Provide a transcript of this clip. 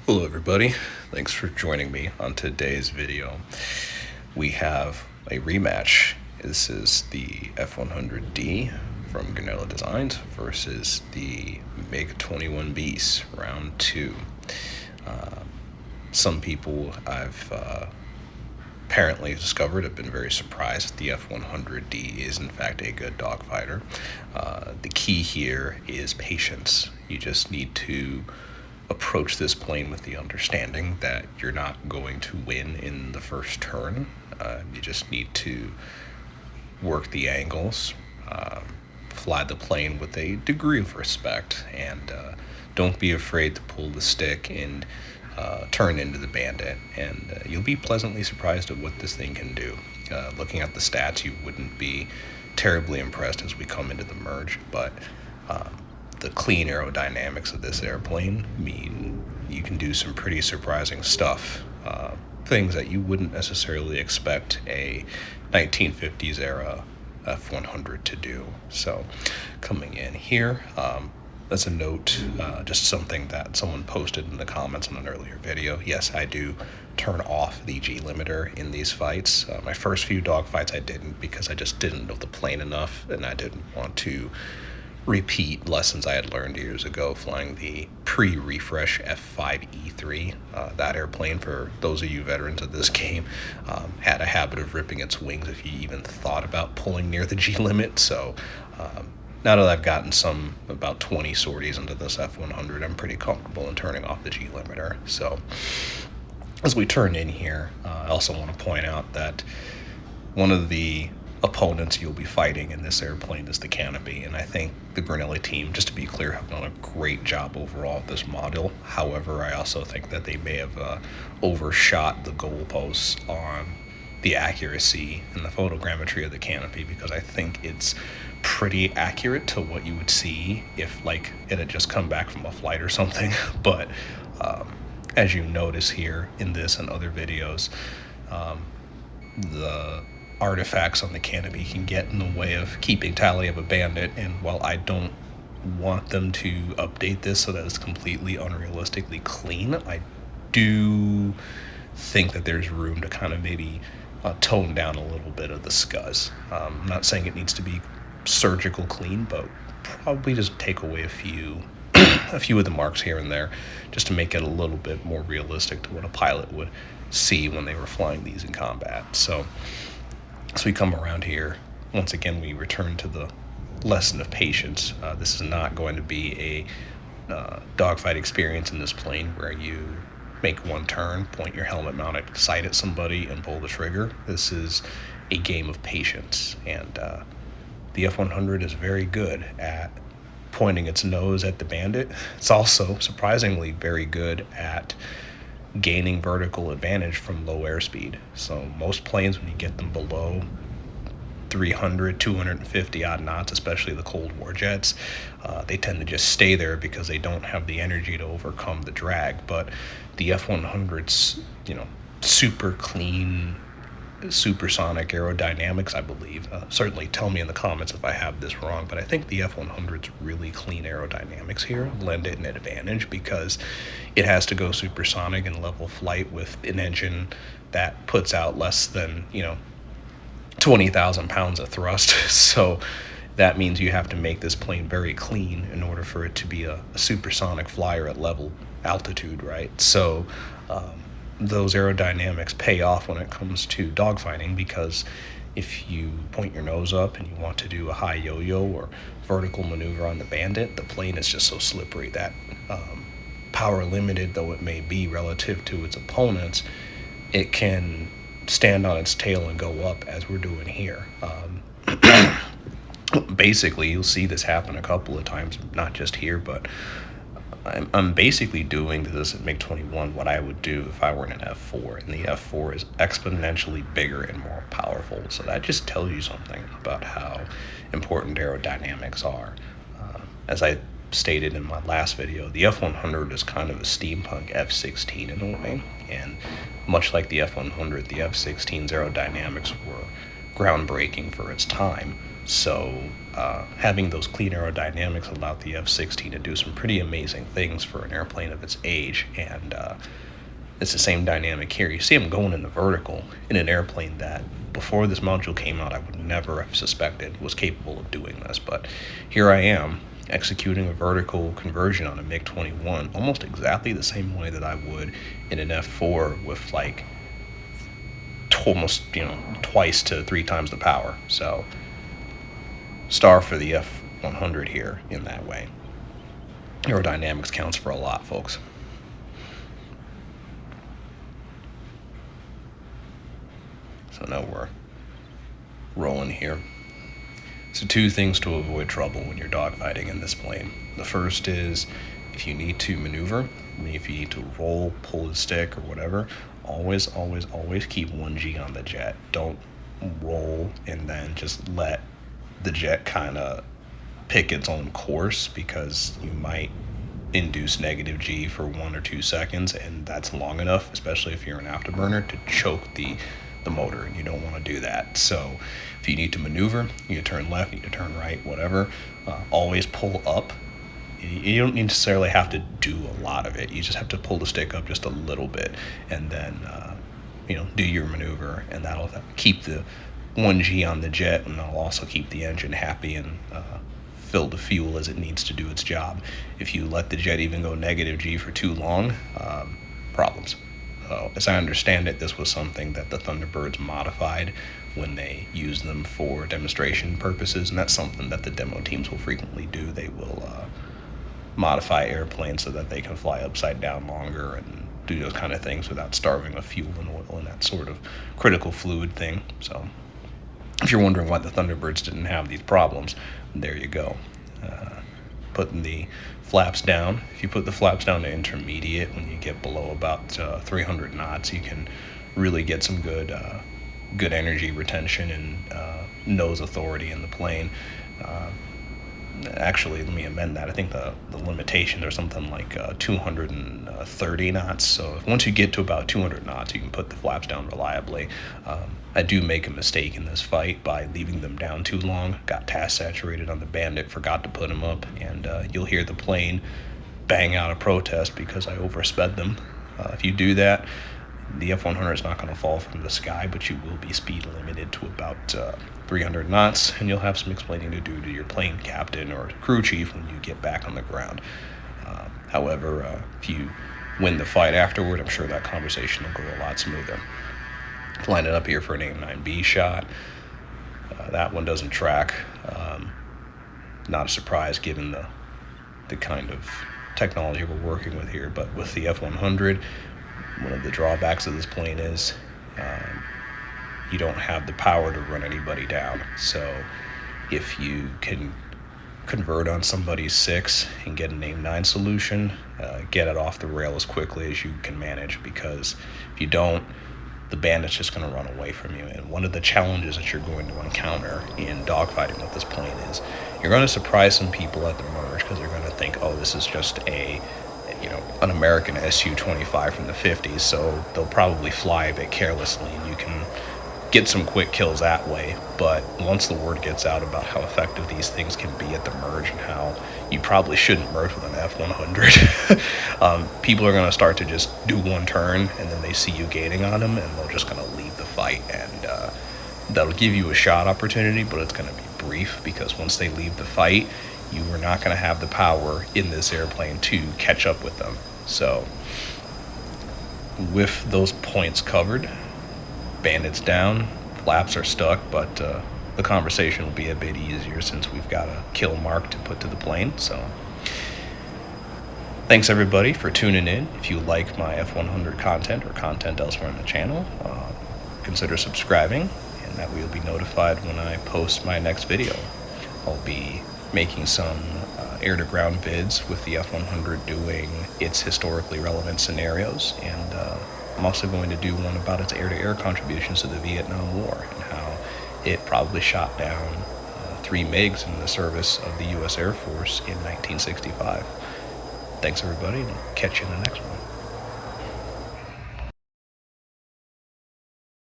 Hello everybody, thanks for joining me on today's video. We have a rematch. This is the F-100D from Grinnelli Designs versus the MiG-21BiS round 2. Some people I've apparently discovered have been very surprised that the F-100D is in fact a good dogfighter. The key here is patience. You just need to approach this plane with the understanding that you're not going to win in the first turn. You just need to work the angles, fly the plane with a degree of respect, and don't be afraid to pull the stick and turn into the bandit, and you'll be pleasantly surprised at what this thing can do. Looking at the stats, you wouldn't be terribly impressed as we come into the merge, but the clean aerodynamics of this airplane mean you can do some pretty surprising stuff, things that you wouldn't necessarily expect a 1950s era F-100 to do. So coming in here, as a note, just something that someone posted in the comments on an earlier video. Yes, I do turn off the G limiter in these fights. My first few dogfights I didn't, because I just didn't know the plane enough, and I didn't want to repeat lessons I had learned years ago flying the pre-refresh F-5E3. That airplane, for those of you veterans of this game, had a habit of ripping its wings if you even thought about pulling near the G limit. So now that I've gotten about 20 sorties into this F-100, I'm pretty comfortable in turning off the G limiter. So as we turn in here, I also want to point out that one of the opponents you'll be fighting in this airplane is the canopy, and I think the Grinnelli team, just to be clear, have done a great job overall with this model. However, I also think that they may have overshot the goalposts on the accuracy and the photogrammetry of the canopy, because I think it's pretty accurate to what you would see if like it had just come back from a flight or something. But as you notice here in this and other videos, the artifacts on the canopy can get in the way of keeping tally of a bandit, and while I don't want them to update this so that it's completely unrealistically clean, I do think that there's room to kind of maybe tone down a little bit of the scuzz. I'm not saying it needs to be surgical clean, but probably just take away a few of the marks here and there, just to make it a little bit more realistic to what a pilot would see when they were flying these in combat. So as we come around here, once again, we return to the lesson of patience. This is not going to be a dogfight experience in this plane where you make one turn, point your helmet mounted sight at somebody, and pull the trigger. This is a game of patience, and the F-100 is very good at pointing its nose at the bandit. It's also surprisingly very good at gaining vertical advantage from low airspeed. So most planes, when you get them below 300, 250 odd knots, especially the Cold War jets, they tend to just stay there because they don't have the energy to overcome the drag. But the F-100's, super clean, supersonic aerodynamics, I believe. Certainly tell me in the comments if I have this wrong, but I think the F-100's really clean aerodynamics here lend it an advantage, because it has to go supersonic in level flight with an engine that puts out less than 20,000 pounds of thrust. So that means you have to make this plane very clean in order for it to be a supersonic flyer at level altitude, right? So those aerodynamics pay off when it comes to dogfighting, because if you point your nose up and you want to do a high yo-yo or vertical maneuver on the bandit, the plane is just so slippery that power limited though it may be relative to its opponents, it can stand on its tail and go up as we're doing here. Basically, you'll see this happen a couple of times, not just here, but I'm basically doing to this at MiG-21 what I would do if I were in an F-4, and the F-4 is exponentially bigger and more powerful. So that just tells you something about how important aerodynamics are. As I stated in my last video, the F-100 is kind of a steampunk F-16 in a way, and much like the F-100, the F-16's aerodynamics were groundbreaking for its time. So having those clean aerodynamics allowed the F-16 to do some pretty amazing things for an airplane of its age, and it's the same dynamic here. You see them going in the vertical in an airplane that before this module came out I would never have suspected was capable of doing this, but here I am executing a vertical conversion on a MiG-21 almost exactly the same way that I would in an F-4 with like almost, twice to 3 times the power. So star for the F-100 here in that way. Aerodynamics counts for a lot, folks. So now we're rolling here. So 2 things to avoid trouble when you're dogfighting in this plane. The first is if you need to maneuver, if you need to roll, pull the stick or whatever, always keep 1G on the jet. Don't roll and then just let the jet kind of pick its own course, because you might induce negative G for 1 or 2 seconds, and that's long enough, especially if you're an afterburner, to choke the motor, and you don't want to do that. So if you need to maneuver, you need to turn left, you need to turn right, whatever, always pull up. You don't necessarily have to do a lot of it. You just have to pull the stick up just a little bit, and then do your maneuver, and that'll keep the 1G on the jet, and that'll also keep the engine happy and fill the fuel as it needs to do its job. If you let the jet even go negative G for too long, problems. As I understand it, this was something that the Thunderbirds modified when they used them for demonstration purposes, and that's something that the demo teams will frequently do. They will modify airplanes so that they can fly upside down longer and do those kind of things without starving of fuel and oil and that sort of critical fluid thing. So if you're wondering why the Thunderbirds didn't have these problems, there you go. Putting the flaps down. If you put the flaps down to intermediate, when you get below about 300 knots, you can really get some good energy retention and nose authority in the plane. Actually, let me amend that. I think the limitation, there's something like 230 knots. So once you get to about 200 knots, you can put the flaps down reliably. I do make a mistake in this fight by leaving them down too long. Got task saturated on the Bandit, forgot to put them up, and you'll hear the plane bang out a protest because I oversped them. If you do that, the F-100 is not going to fall from the sky, but you will be speed limited to about 300 knots, and you'll have some explaining to do to your plane captain or crew chief when you get back on the ground. However, if you win the fight afterward, I'm sure that conversation will go a lot smoother. Line it up here for an AIM-9B shot. That one doesn't track. Not a surprise given the kind of technology we're working with here, but with the F-100, one of the drawbacks of this plane is you don't have the power to run anybody down. So if you can convert on somebody's 6 and get an AIM-9 solution, get it off the rail as quickly as you can manage, because if you don't, the Bandit's just going to run away from you. And one of the challenges that you're going to encounter in dogfighting with this plane is you're going to surprise some people at the merge, because they're going to think, oh, this is just an American Su-25 from the 50s, so they'll probably fly a bit carelessly, and you can get some quick kills that way. But once the word gets out about how effective these things can be at the merge and how you probably shouldn't merge with an F-100, people are going to start to just do one turn, and then they see you gaining on them, and they're just going to leave the fight, and that'll give you a shot opportunity, but it's going to be brief, because once they leave the fight, you are not going to have the power in this airplane to catch up with them. So with those points covered, Bandits down, flaps are stuck, but the conversation will be a bit easier since we've got a kill mark to put to the plane. So thanks everybody for tuning in. If you like my F-100 content or content elsewhere on the channel, consider subscribing, and that way you'll be notified when I post my next video. I'll be making some air-to-ground vids with the F-100 doing its historically relevant scenarios, and I'm also going to do one about its air-to-air contributions to the Vietnam War and how it probably shot down 3 MiGs in the service of the U.S. Air Force in 1965. Thanks everybody, and I'll catch you in the next one.